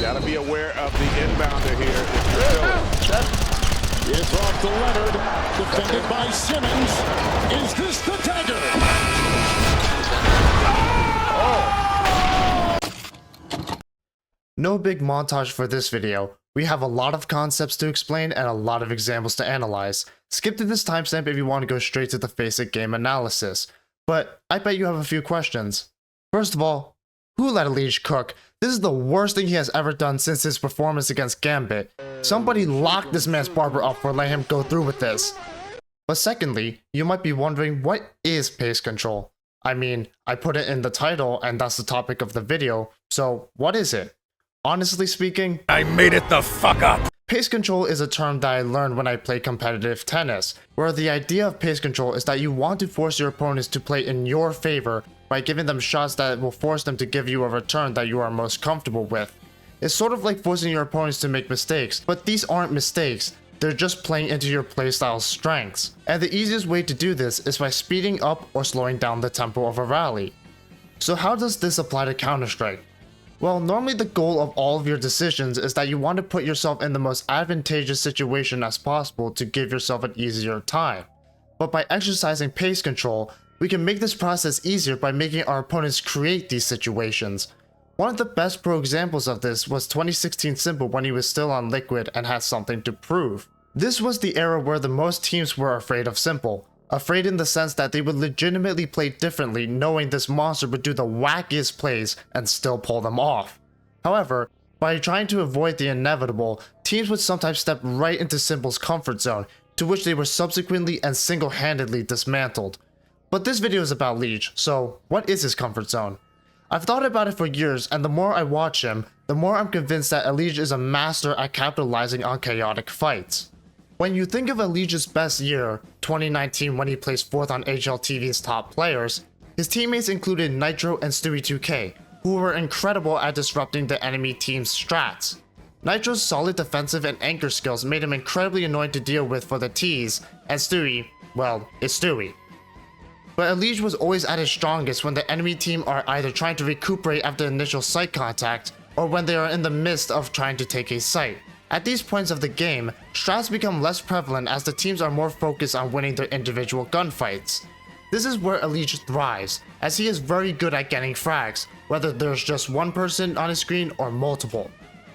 Gotta be aware of the inbounder here. It's off to Leonard, defended by Simmons. Is this the dagger? No big montage for this video. We have a lot of concepts to explain and a lot of examples to analyze. Skip to this timestamp if you want to go straight to the basic game analysis. But I bet you have a few questions. First of all, who let EliGE cook? This is the worst thing he has ever done since his performance against Gambit. Somebody lock this man's barber up for letting him go through with this. But secondly, you might be wondering, what is pace control? I mean, I put it in the title and that's the topic of the video, so what is it? Honestly speaking, I made it the fuck up! Pace control is a term that I learned when I played competitive tennis, where the idea of pace control is that you want to force your opponents to play in your favor by giving them shots that will force them to give you a return that you are most comfortable with. It's sort of like forcing your opponents to make mistakes, but these aren't mistakes, they're just playing into your playstyle's strengths. And the easiest way to do this is by speeding up or slowing down the tempo of a rally. So how does this apply to Counter-Strike? Well, normally the goal of all of your decisions is that you want to put yourself in the most advantageous situation as possible to give yourself an easier time. But by exercising pace control, we can make this process easier by making our opponents create these situations. One of the best pro examples of this was 2016 Simple when he was still on Liquid and had something to prove. This was the era where the most teams were afraid of Simple. Afraid in the sense that they would legitimately play differently knowing this monster would do the wackiest plays and still pull them off. However, by trying to avoid the inevitable, teams would sometimes step right into Simple's comfort zone, to which they were subsequently and single-handedly dismantled. But this video is about EliGE, so what is his comfort zone? I've thought about it for years, and the more I watch him, the more I'm convinced that EliGE is a master at capitalizing on chaotic fights. When you think of EliGE's best year, 2019 when he placed 4th on HLTV's top players, his teammates included Nitro and Stewie2k, who were incredible at disrupting the enemy team's strats. Nitro's solid defensive and anchor skills made him incredibly annoying to deal with for the T's, and Stewie, well, it's Stewie. But EliGE was always at his strongest when the enemy team are either trying to recuperate after initial site contact, or when they are in the midst of trying to take a site. At these points of the game, strats become less prevalent as the teams are more focused on winning their individual gunfights. This is where EliGE thrives, as he is very good at getting frags, whether there's just one person on his screen or multiple.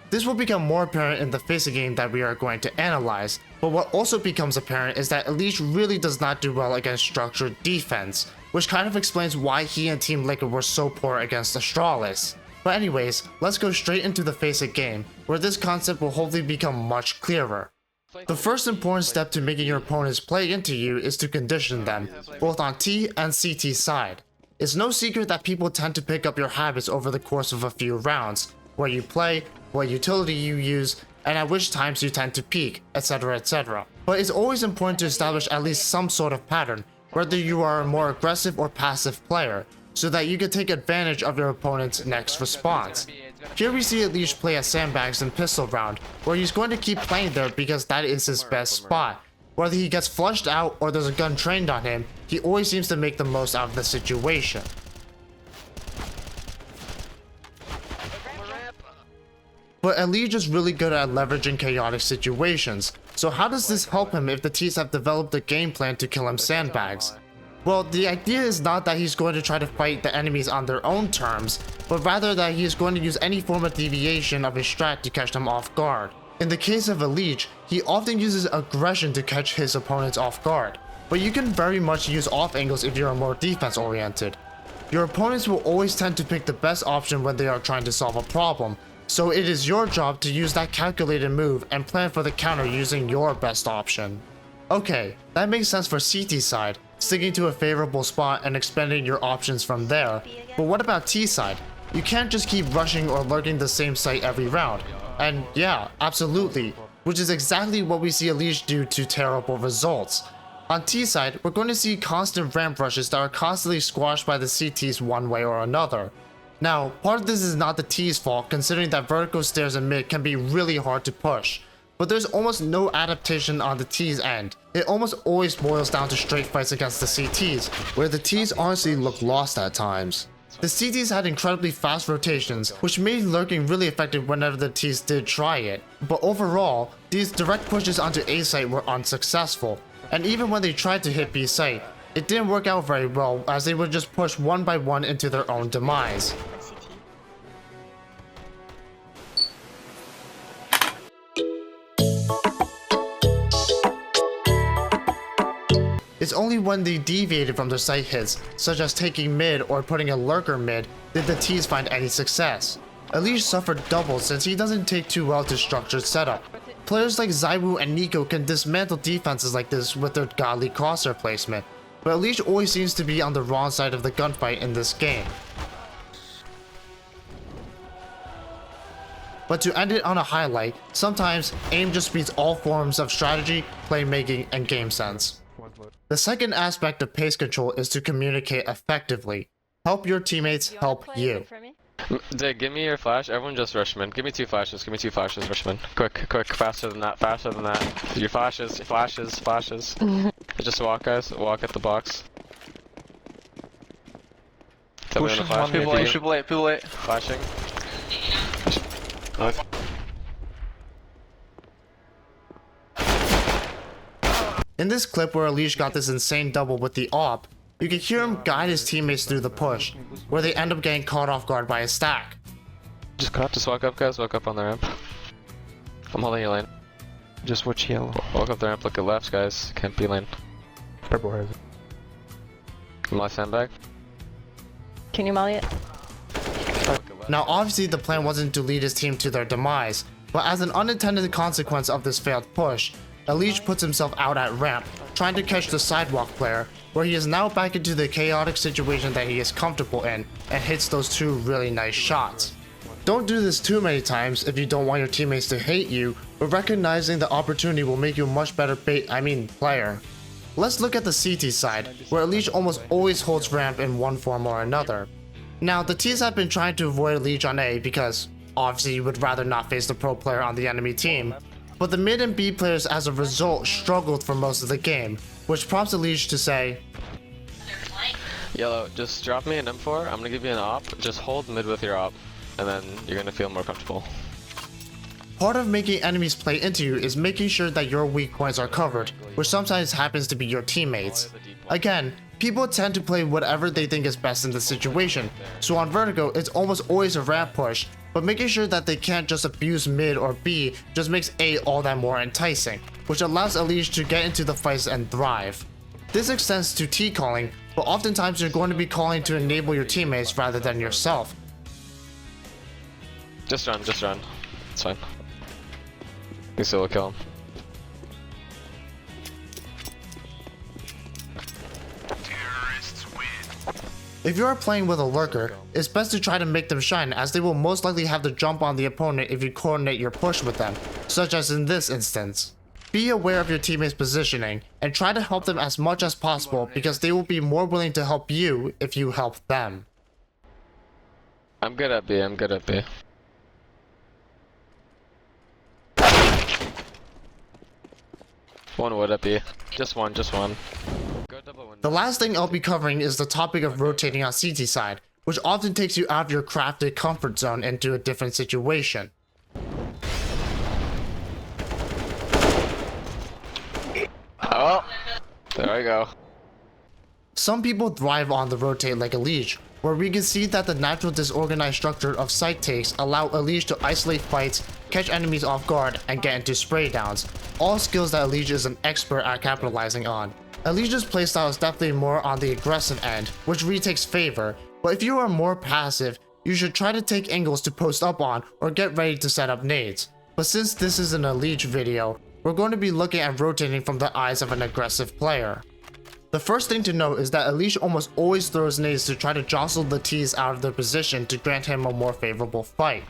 This will become more apparent in the basic game that we are going to analyze, but what also becomes apparent is that EliGE really does not do well against structured defense, which kind of explains why he and Team Liquid were so poor against Astralis. But anyways, let's go straight into the basic game, where this concept will hopefully become much clearer. The first important step to making your opponents play into you is to condition them, both on T and CT side. It's no secret that people tend to pick up your habits over the course of a few rounds, where you play, what utility you use, and at which times you tend to peak, etc, etc. But it's always important to establish at least some sort of pattern, whether you are a more aggressive or passive player, so that you can take advantage of your opponent's next response. Here we see EliGE play at sandbags in pistol round, where he's going to keep playing there because that is his best spot. Whether he gets flushed out or there's a gun trained on him, he always seems to make the most out of the situation. But EliGE is really good at leveraging chaotic situations, so how does this help him if the teams have developed a game plan to kill him sandbags? Well, the idea is not that he's going to try to fight the enemies on their own terms, but rather that he is going to use any form of deviation of his strat to catch them off guard. In the case of EliGE, he often uses aggression to catch his opponents off guard, but you can very much use off angles if you are more defense oriented. Your opponents will always tend to pick the best option when they are trying to solve a problem, so it is your job to use that calculated move and plan for the counter using your best option. Okay, that makes sense for CT side, sticking to a favorable spot and expanding your options from there. But what about T side? You can't just keep rushing or lurking the same site every round. And yeah, absolutely, which is exactly what we see EliGE do to terrible results. On T side, we're going to see constant ramp rushes that are constantly squashed by the CTs one way or another. Now, part of this is not the T's fault, considering that vertical stairs in mid can be really hard to push. But there's almost no adaptation on the T's end. It almost always boils down to straight fights against the CTs, where the T's honestly look lost at times. The CTs had incredibly fast rotations, which made lurking really effective whenever the Ts did try it. But overall, these direct pushes onto A site were unsuccessful, and even when they tried to hit B site, it didn't work out very well as they would just push one by one into their own demise. It's only when they deviated from their site hits, such as taking mid or putting a lurker mid, did the Ts find any success. EliGE suffered double since he doesn't take too well to structured setup. Players like Zywoo and Nico can dismantle defenses like this with their godly crosshair placement, but EliGE always seems to be on the wrong side of the gunfight in this game. But to end it on a highlight, sometimes aim just beats all forms of strategy, playmaking, and game sense. The second aspect of pace control is to communicate effectively. Help your teammates help you. Dig, give me your flash. Everyone just rush him in. Give me 2 flashes. Give me 2 flashes. Rush him in. Quick, quick. Faster than that. Faster than that. Your flashes. Flashes. Flashes. Just walk, guys. Walk at the box. Tell me when to flash. People late. Flashing. Nice. In this clip where EliGE got this insane double with the AWP, you can hear him guide his teammates through the push, where they end up getting caught off guard by a stack. Just walk up, guys. Walk up on the ramp. I'm holding your lane. Just watch yellow. Walk up the ramp. Look at left, guys. Can't be lane. Purple has it. My sandbag. Can you molly it? Now obviously the plan wasn't to lead his team to their demise, but as an unintended consequence of this failed push, EliGE puts himself out at ramp, trying to catch the sidewalk player, where he is now back into the chaotic situation that he is comfortable in, and hits those 2 really nice shots. Don't do this too many times if you don't want your teammates to hate you, but recognizing the opportunity will make you a much better player. Let's look at the CT side, where EliGE almost always holds ramp in one form or another. Now the Ts have been trying to avoid EliGE on A because obviously you would rather not face the pro player on the enemy team, but the mid and B players as a result struggled for most of the game, which prompts EliGE to say, Yellow, just drop me an M4. I'm gonna give you an op. Just hold mid with your op, and then you're gonna feel more comfortable. part of making enemies play into you is making sure that your weak points are covered, which sometimes happens to be your teammates. Again, people tend to play whatever they think is best in the situation, so on Vertigo it's almost always a ramp push, but making sure that they can't just abuse mid or B just makes A all that more enticing, which allows EliGE to get into the fights and thrive. This extends to T-calling, but oftentimes you're going to be calling to enable your teammates rather than yourself. Just run. It's fine. You still will kill him. If you are playing with a lurker, it's best to try to make them shine, as they will most likely have the jump on the opponent if you coordinate your push with them, such as in this instance. Be aware of your teammates' positioning, and try to help them as much as possible because they will be more willing to help you if you help them. I'm good at B. One wood at B. Just one. Go double window. The last thing I'll be covering is the topic of rotating on CT side, which often takes you out of your crafted comfort zone into a different situation. Oh, there we go. Some people thrive on the rotate like EliGE, where we can see that the natural disorganized structure of site takes allow EliGE to isolate fights, catch enemies off guard, and get into spray downs, all skills that EliGE is an expert at capitalizing on. EliGE's playstyle is definitely more on the aggressive end, which retakes favor, but if you are more passive, you should try to take angles to post up on or get ready to set up nades. But since this is an EliGE video, we're going to be looking at rotating from the eyes of an aggressive player. The first thing to note is that EliGE almost always throws nades to try to jostle the Ts out of their position to grant him a more favorable fight.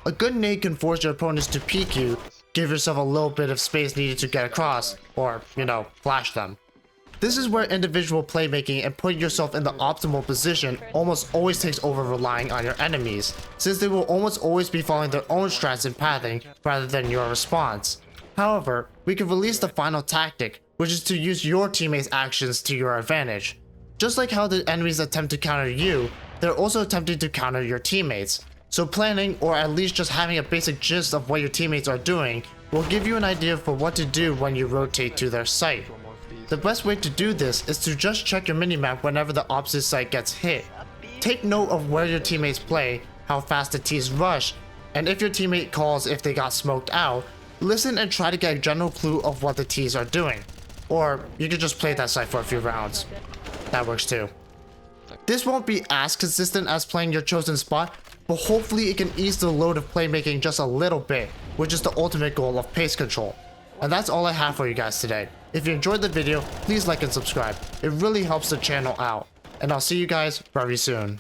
A good nade can force your opponents to peek you, give yourself a little bit of space needed to get across, or, flash them. This is where individual playmaking and putting yourself in the optimal position almost always takes over relying on your enemies, since they will almost always be following their own strats and pathing rather than your response. However, we can release the final tactic, which is to use your teammates' actions to your advantage. Just like how the enemies attempt to counter you, they're also attempting to counter your teammates. So planning, or at least just having a basic gist of what your teammates are doing, will give you an idea for what to do when you rotate to their site. The best way to do this is to just check your minimap whenever the opposite site gets hit. Take note of where your teammates play, how fast the teams rush, and if your teammate calls if they got smoked out, listen and try to get a general clue of what the teams are doing. Or you could just play that site for a few rounds. That works too. This won't be as consistent as playing your chosen spot, but hopefully it can ease the load of playmaking just a little bit, which is the ultimate goal of pace control. And that's all I have for you guys today. If you enjoyed the video, please like and subscribe. It really helps the channel out. And I'll see you guys very soon.